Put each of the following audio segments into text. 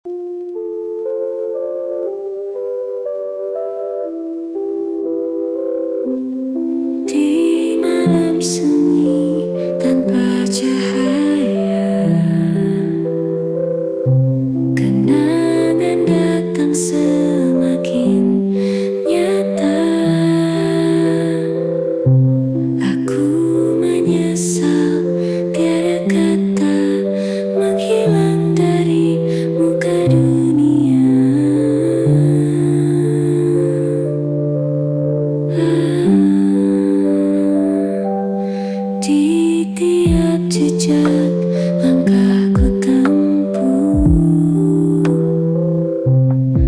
Di malam sunyi tanpa cahaya, kenangan datang semakin nyata. Aku menyesal tiada kata menghilang dari muka dunia. Di tiap jejak langkahku tempuh,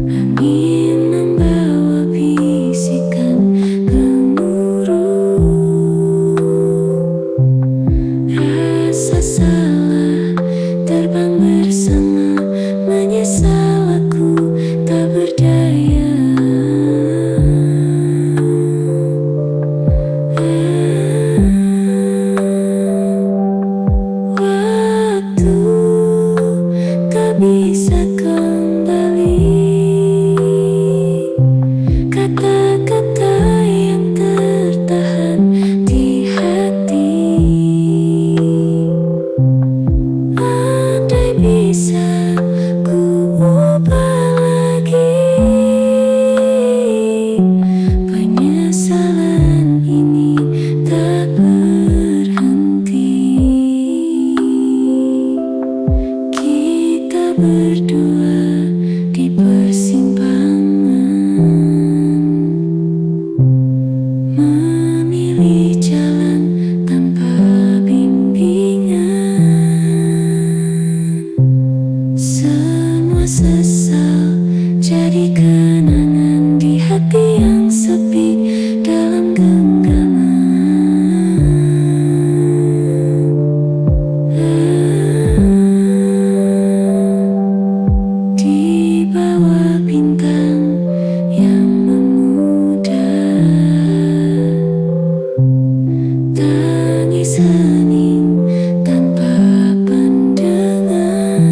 angin membawa bisikan gemuruh. Rasa salah terbang bersama, menyesal aku tak berdaya. Waktu tak bisa kembali, kata-kata yang tertahan di hati. Andai bisa ku ubah lagi, penyesalan ini tak berhenti. Kita berdua di persimpangan, memilih jalan tanpa bimbingan. Semua sesal jadi kenangan di hati yang sepi dalam genggaman. Di bawah bintang yang memudar, tangis hening tanpa pendengar.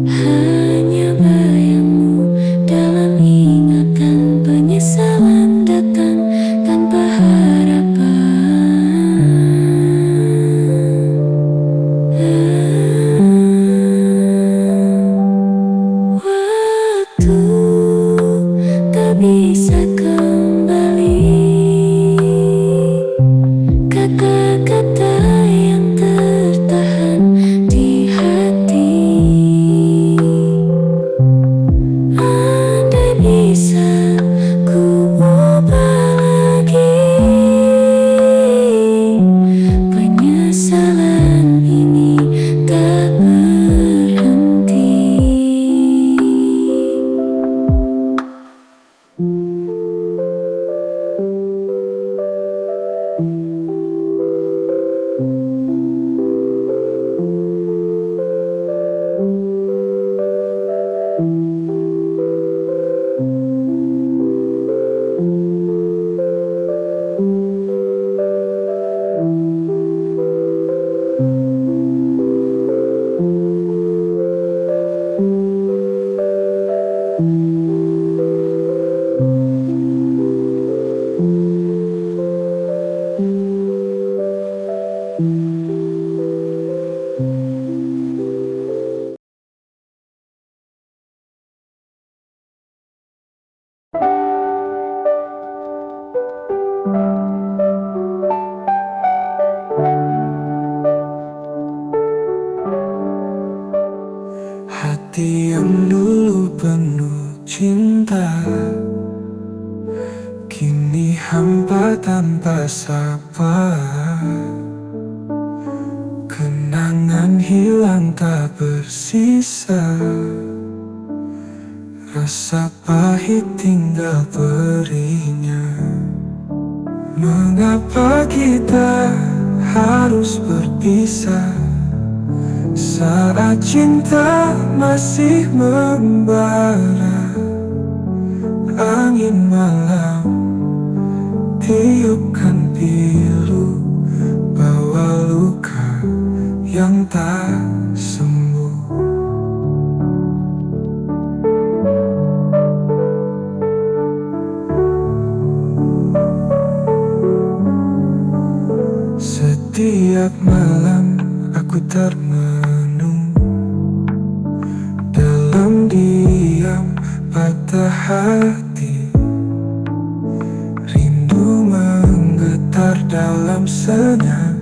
Hanya bayangmu dalam ingatan, penyesalan datang tanpa harapan. Waktu tak bisa kembali, kata-kata yang tertahan di hati. Andai bisa ku ubah lagi, penyesalan ini tak berhenti. Hati yang dulu penuh cinta, kini hampa tanpa sapa. Kenangan hilang tak bersisa, rasa pahit tinggal perihnya. Mengapa kita harus berpisah saat cinta masih membara? Angin malam tiupkan pilu, bawa luka yang tak sembuh. Setiap malam aku termenung dalam diam patah hati. Rindu menggetar dalam senyap,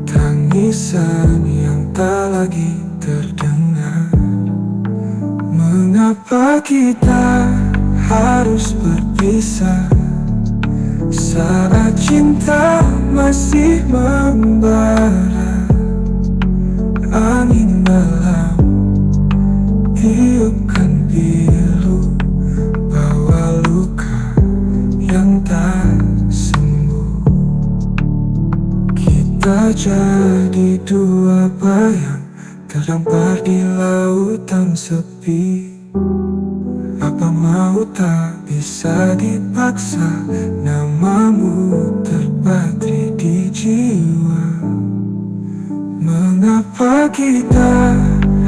tangisan yang tak lagi terdengar. Mengapa kita harus berpisah saat cinta masih membara? Angin malam tiupkan pilu, bawa luka yang tak sembuh. Kita jadi dua bayang terdampar di lautan sepi. Apa mau tak bisa dipaksa, namamu terpatri di jiwa. Mengapa kita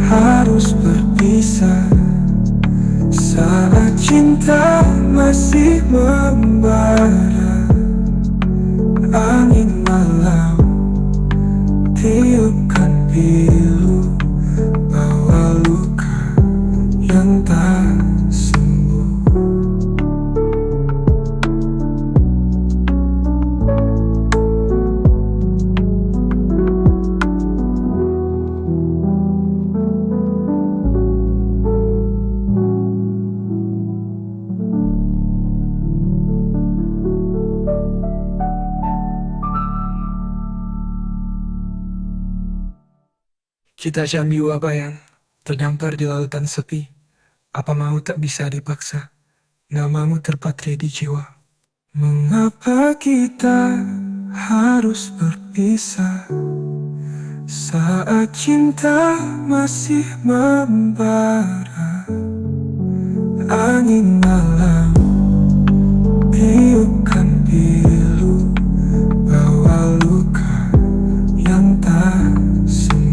harus berpisah saat cinta masih membara? Angin malam tiupkan pilu, bawa luka yang tak sembuh. Kita jambi bayang terdampar di lautan sepi. Apa mau tak bisa dipaksa, namamu terpatri di jiwa. Mengapa kita harus berpisah saat cinta masih membara? Angin malam tiupkan pilu, bawa luka yang tak sembuh.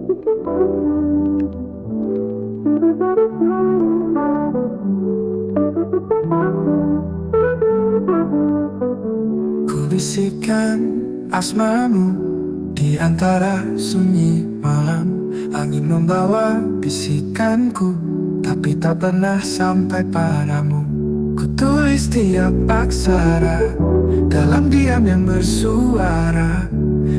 Ku bisikan asmamu di antara sunyi malam. Angin membawa bisikanku, tapi tak pernah sampai padamu. Ku tulis tiap aksara dalam diam yang bersuara.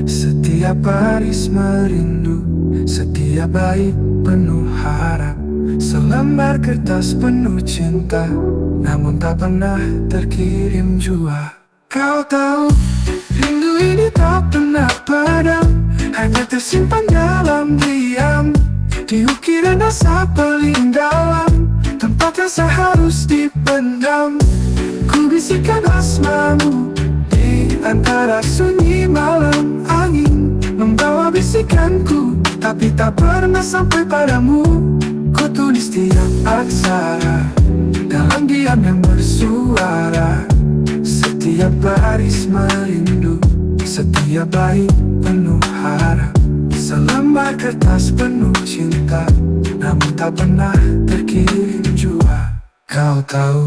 Setiap baris merindu, setiap bait penuh harap. Selembar kertas penuh cinta, namun tak pernah terkirim jua. Kau tahu, rindu ini tak pernah padam, hanya tersimpan dalam diam, di ukiran asa paling dalam, tempat rasa harus dipendam. Ku bisikan asmamu di antara sunyi malam. Angin membawa bisikanku, tapi tak pernah sampai padamu. Ku tulis tiap aksara dalam diam yang bersuara. Setiap baris merindu, setiap bait penuh harap. Selembar kertas penuh cinta, namun tak pernah terkirim jua. Kau tahu,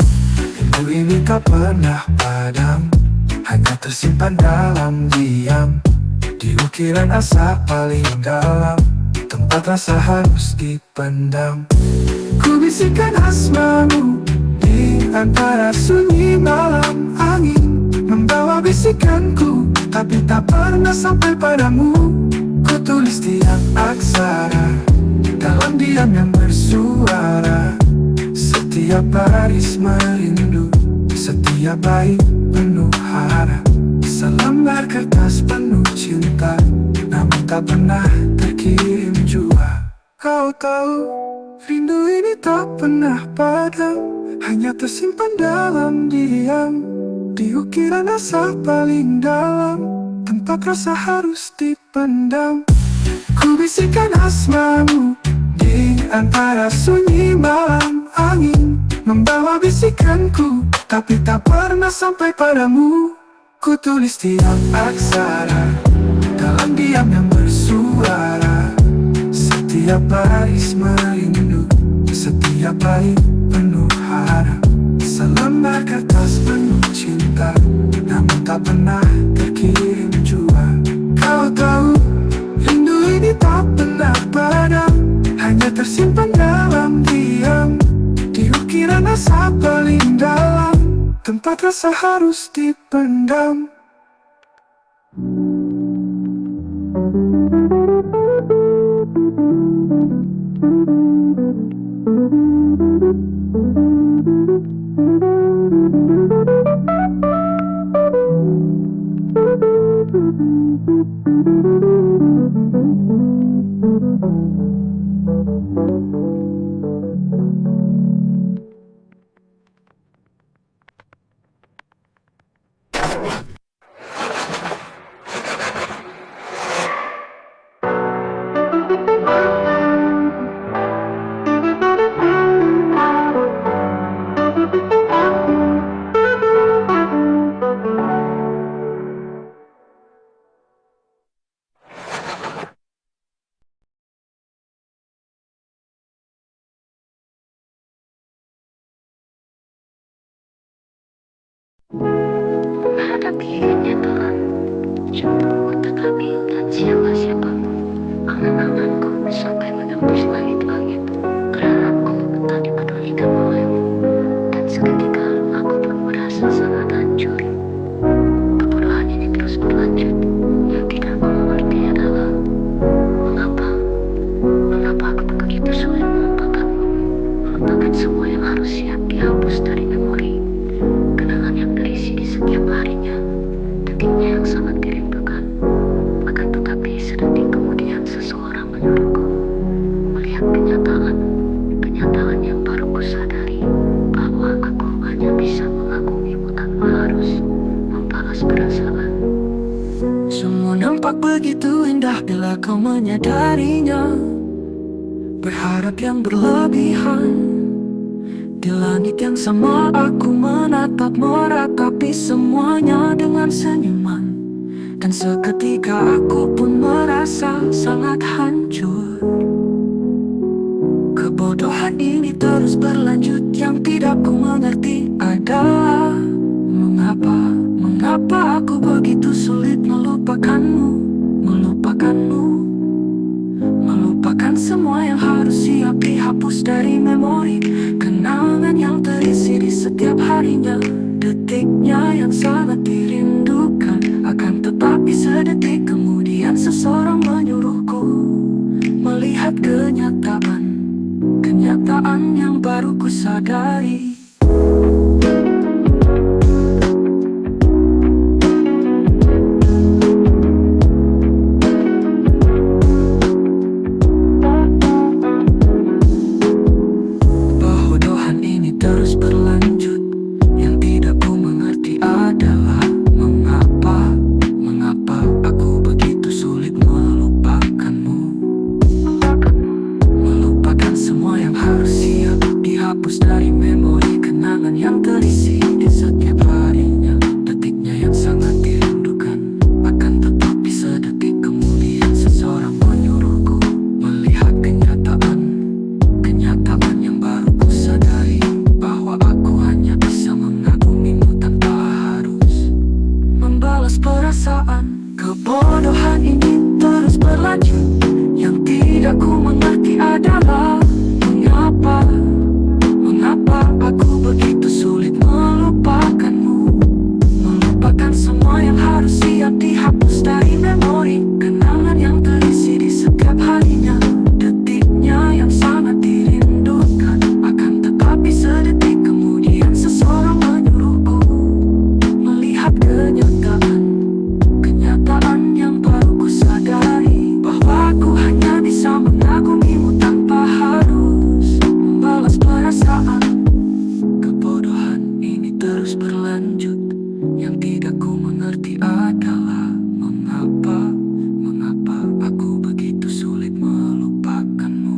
rindu ini tak pernah padam, hanya tersimpan dalam diam, di ukiran asa paling dalam, tempat rasa harus dipendam. Ku bisikan asmamu di antara sunyi malam. Angin membawa bisikanku, tapi tak pernah sampai padamu. Ku tulis tiap aksara dalam diam yang bersuara. Setiap baris merindu, setiap bait penuh harap. Selembar kertas penuh cinta, namun tak pernah terkirim jua. Kau tahu, rindu ini tak pernah padam, hanya tersimpan dalam diam, di ukiran asa paling dalam, tempat rasa harus dipendam. Ku bisikan asmamu di antara sunyi malam. Angin membawa bisikanku, tapi tak pernah sampai padamu. Ku tulis tiap aksara dalam diam yang bersuara. Setiap baris merindu, setiap bait penuh harap. Selembar kertas penuh cinta, namun tak pernah terkirim jua. Kau tahu, rindu ini tak pernah padam, hanya tersimpan dalam diam, di ukiran asa paling dalam, tempat rasa harus dipendam. Menghadapi kenyataan, cemburu tak kami dan siapa-siapa. Angan-anganku sampai menembus langit-langit. Berharapku tak dipedulikan olehmu, dan seketika aku pun merasa sangat hancur. Kebodohan ini terus berlanjut. Yang tidak aku mengerti adalah mengapa aku begitu sulit melupakanmu, melupakan semua yang harus siap dihapus dari memori. Kenangan yang terisi di setiap harinya, detiknya yang sangat dirindukan. Bahkan tetapi sedetik kemudian seseorang menyuruhku melihat kenyataan yang baru ku sadari, bahwa aku hanya bisa mengagumimu tanpa harus membalas perasaan. Semua nampak begitu indah bila kau menyadarinya. Berharap yang berlebihan. Di langit yang sama aku menatap, meratapi semuanya dengan senyuman. Dan seketika aku pun merasa sangat hancur. Kebodohan ini terus berlanjut. Yang tidak ku mengerti adalah Mengapa aku begitu sulit melupakanmu. Melupakan semua yang harus siap dihapus dari memori. Kenangan yang terisi di setiap harinya. Detiknya yang sangat dirindukan. Akan tetapi sedetik kemudian seseorang menyuruhku melihat kenyataan yang baru ku sadari. Kebodohan ini terus berlanjut. Yang tidak ku mengerti adalah Mengapa aku begitu sulit melupakanmu. Melupakan semua yang harus siap dihapus dari memori. Kenangan yang terisi di setiap harinya. Detiknya yang sangat dirindukan. Akan tetapi sedetik kemudian seseorang menyuruhku melihat kenyataan yang baru ku sadari. Bahwa aku hanya bisa mengagumimu tanpa harus membalas perasaan. Kebodohan ini terus berlanjut. Yang tidak ku mengerti adalah Mengapa aku begitu sulit melupakanmu. Melupakan semua yang harus siap dihapus dari memori. Kenangan yang terisi di setiap harinya. Detiknya yang sangat dirindukan. Akan tetapi sedetik kemudian seseorang menyuruhku melihat kenyataan yang baru ku sadari. Bahwa aku hanya bisa mengagumimu tanpa harus membalas perasaan. Kebodohan ini terus berlanjut. Yang tidak ku mengerti adalah Mengapa aku begitu sulit melupakanmu.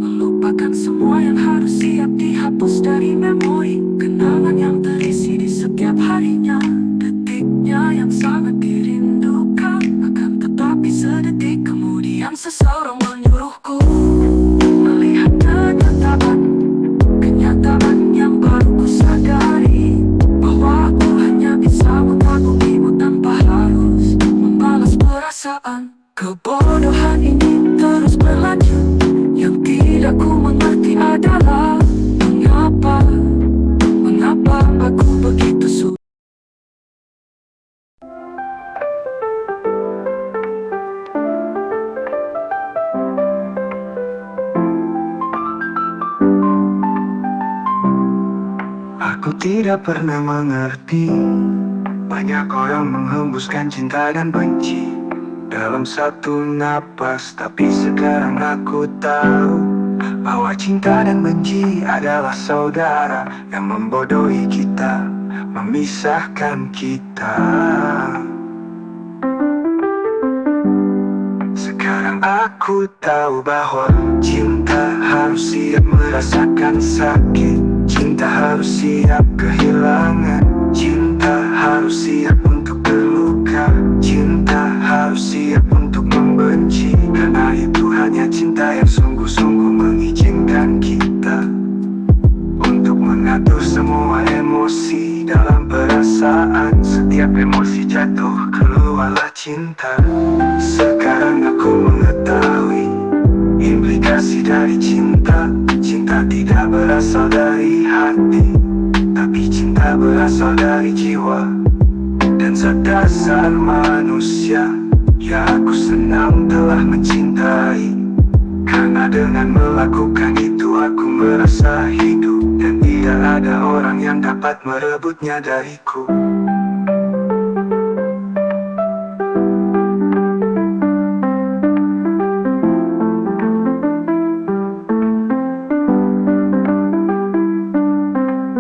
Melupakan semua yang harus siap dihapus dari memori. Kenangan yang terisi di setiap harinya. Detiknya yang sangat dirindukan. Akan tetapi sedetik kemudian seseorang menyuruhku melihat kenyataan yang baru ku sadari. Bahwa aku hanya bisa mengagumimu tanpa harus membalas perasaan. Kebodohan ini terus berlanjut. Yang tidak ku mengerti adalah Mengapa aku begitu sulit. Aku tidak pernah mengerti. Banyak orang menghembuskan cinta dan benci dalam satu napas. Tapi sekarang aku tahu bahwa cinta dan benci adalah saudara yang membodohi kita, memisahkan kita. Sekarang aku tahu bahwa cinta harus siap merasakan sakit. Cinta harus siap kehilangan. Cinta harus siap untuk terluka. Cinta harus siap untuk membenci. Karena itu hanya cinta yang sungguh-sungguh mengizinkan kita untuk mengatur semua emosi dalam perasaan. Setiap emosi jatuh, keluarlah cinta. Sekarang aku mengetahui implikasi dari cinta. Cinta tidak berasal dari hati, tapi cinta berasal dari jiwa dan zat dasar manusia. Ya, aku senang telah mencintai, karena dengan melakukan itu aku merasa hidup. Dan tidak ada orang yang dapat merebutnya dariku.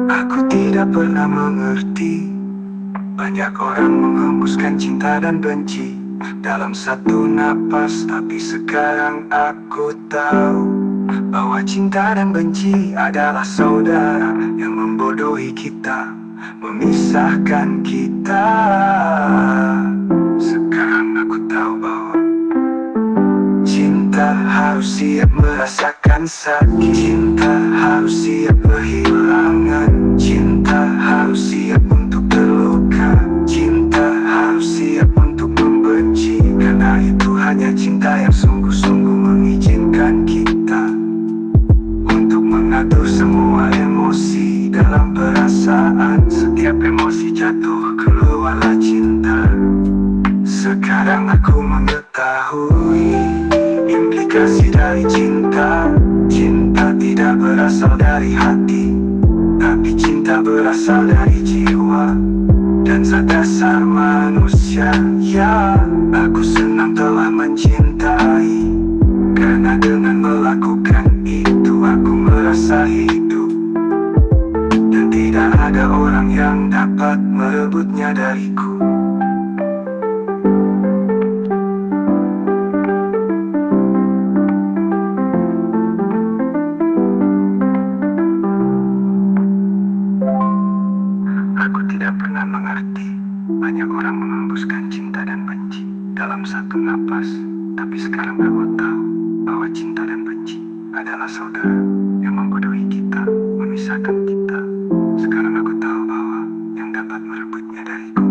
Aku tidak pernah mengerti. Banyak orang menghembuskan cinta dan benci dalam satu napas. Tapi sekarang aku tahu bahwa cinta dan benci adalah saudara yang membodohi kita, memisahkan kita. harus siap merasakan sakit. Cinta harus siap kehilangan. Cinta harus siap untuk terluka. Cinta harus siap untuk membenci. Karena itu hanya cinta yang sungguh-sungguh mengizinkan kita untuk mengatur semua emosi dalam perasaan. Setiap emosi jatuh, keluarlah cinta. Sekarang aku mengetahui implikasi dari cinta. Cinta tidak berasal dari hati, tapi cinta berasal dari jiwa dan zat dasar manusia. Ya, aku senang telah mencintai, karena dengan melakukan itu aku merasa hidup, dan tidak ada orang yang dapat merebutnya dariku. Aku tidak pernah mengerti banyak orang mengembuskan cinta dan benci dalam satu napas. Tapi sekarang aku tahu bahwa cinta dan benci adalah saudara yang membodohi kita, memisahkan kita. Sekarang aku tahu bahwa yang dapat merebutnya dariku.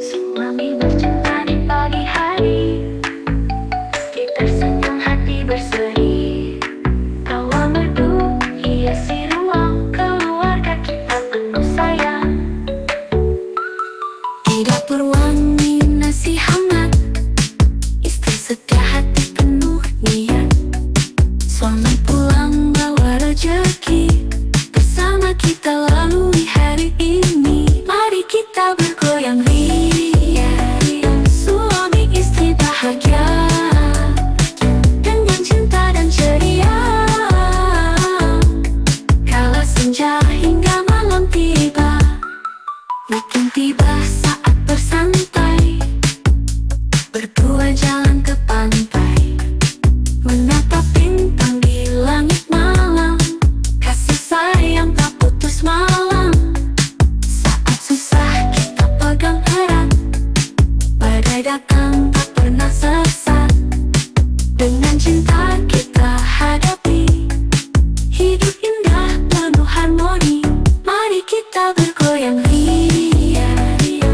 Suami bercinta di pagi hari, kita senyum hati berseri. Tawa merdu hiasi ruang keluarga kita penuh sayang. Di dapur wangi nasi hangat, istri setia hati penuh niat. Suami pulang bawa rezeki, bersama kita lalui hari ini. Mari kita bergoyang ria, suami istri bahagia dengan cinta dan ceria. Kala senja hingga malam tiba, weekend tiba saat bersantai, berdua jalan ke pantai, menatap bintang di langit malam. Kasih sayang tak putus malam. Saat susah kita pegang erat, badai datang tak pernah sesat. Dengan cinta kita hadapi hidup indah penuh harmoni. Mari kita bergoyang ria,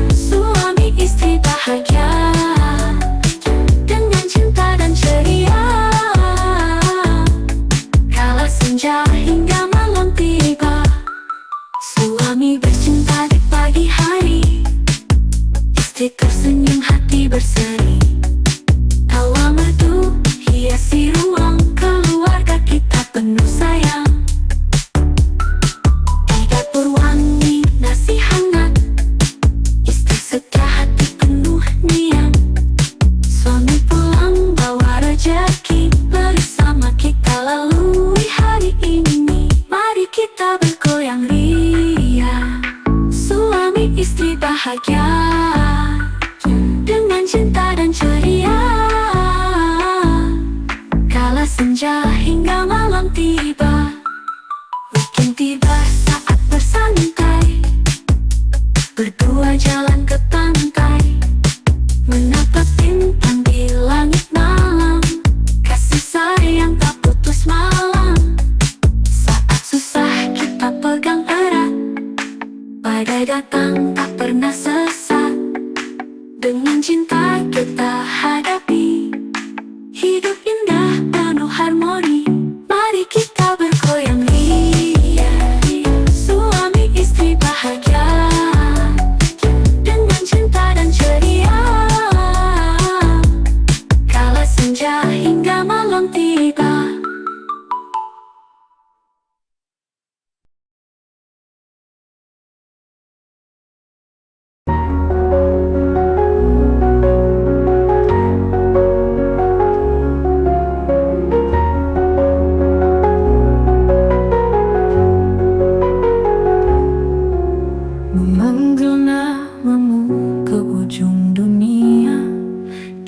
suami istri bahagia dengan cinta dan ceria. Kala senja hingga malam tiba, suami bercinta di pagi hari, istri tersenyum hati berseri. Tawa merdu hiasi ruang keluarga kita penuh sayang. Di dapur wangi nasi hangat, istri setia hati penuh niat. Suami pulang bawa rezeki, bersama kita lalui hari ini. Mari kita bergoyang ria, suami istri bahagia dengan cinta dan ceria. Kala senja hingga malam tiba, weekend tiba saat bersantai, berdua jalan ke pantai, menatap bintang di langit malam. Kasih sayang tak putus malam. Saat susah kita pegang erat, badai datang tak pernah sesat. Dengan cinta kita hadapi hidup indah penuh harmoni. Mari kita bergoyang ria, suami istri bahagia dengan cinta dan ceria. Kala senja hingga malam tiba.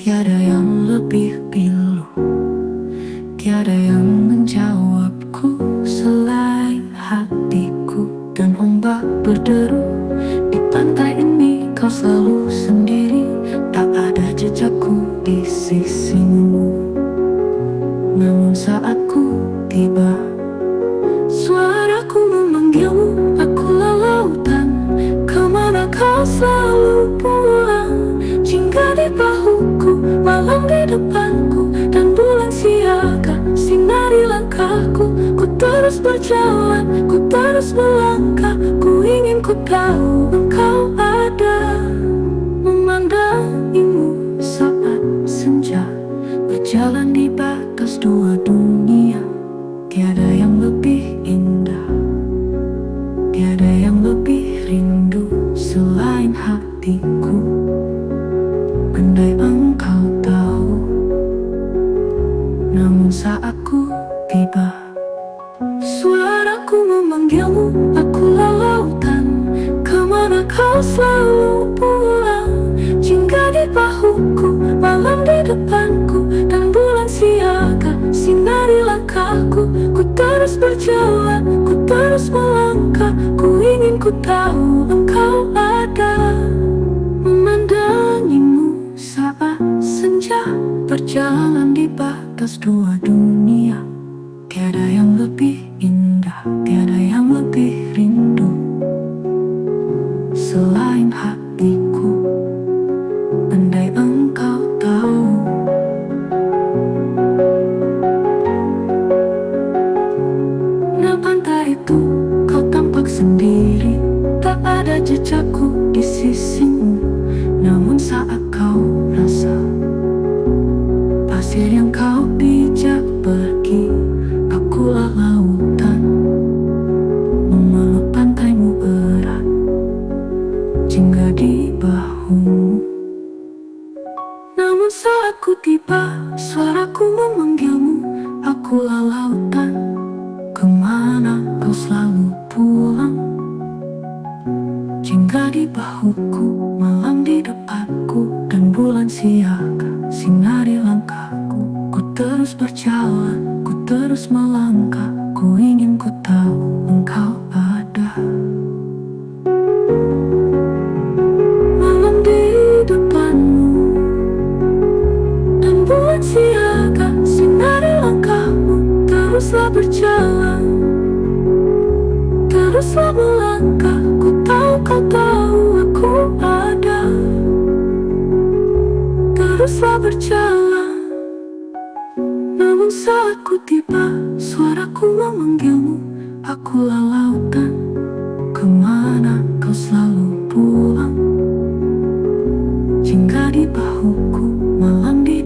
Tiada yang lebih pilu, tiada yang menjawabku selain hatiku. Dan ombak berderu di pantai ini, kau selalu sendiri. Tak ada jejakku di sisimu. Namun saat ku tiba, suaraku memanggilmu. Akulah lautan, kemana kau selalu pulang. Jingga di bahuku, malam di depanku, dan bulan siaga sinari langkahku. Ku terus berjalan, ku terus melangkah. Ku ingin ku tahu engkau ada. Memandangimu saat senja, berjalan di batas dua dunia. Tiada yang lebih indah, tiada yang lebih rindu selain hatiku. Andai engkau tahu, namun saat ku tiba, suaraku memanggilmu. Akulah lautan, kemana kau selalu pulang. Jingga di bahuku, malam di depanku, dan bulan siaga sinari langkahku. Ku terus berjalan, ku terus melangkah. Ku ingin ku tahu engkau ada. Memandangimu saat senja, berjalan di batas dua dunia. Tiada yang lebih indah, tiada yang lebih rindu selain hatiku. Andai engkau tahu. Nah, pantai itu kau tampak sendiri. Tak ada jejakku di sisimu. Namun saat kau rasa pasir yang kau pijak pergi, akulah lautan, memeluk pantaimu erat, jingga di bahumu. Namun saat ku tiba, suaraku memanggilmu. Akulah lautan, kemana kau selalu pulang. Jingga di bahuku, malam di depanku, dan bulan siaga sinari langkahku. Ku terus berjalan, ku terus melangkah. Ku ingin ku tahu engkau ada. Malam di depanmu, dan bulan siaga sinari langkahmu. Teruslah berjalan, teruslah melangkah. Ku tahu kau tahu aku ada. Teruslah berjalan, namun saat ku tiba, suaraku memanggilmu. Akulah lautan, kemana kau selalu pulang. Jingga di bahuku, malam di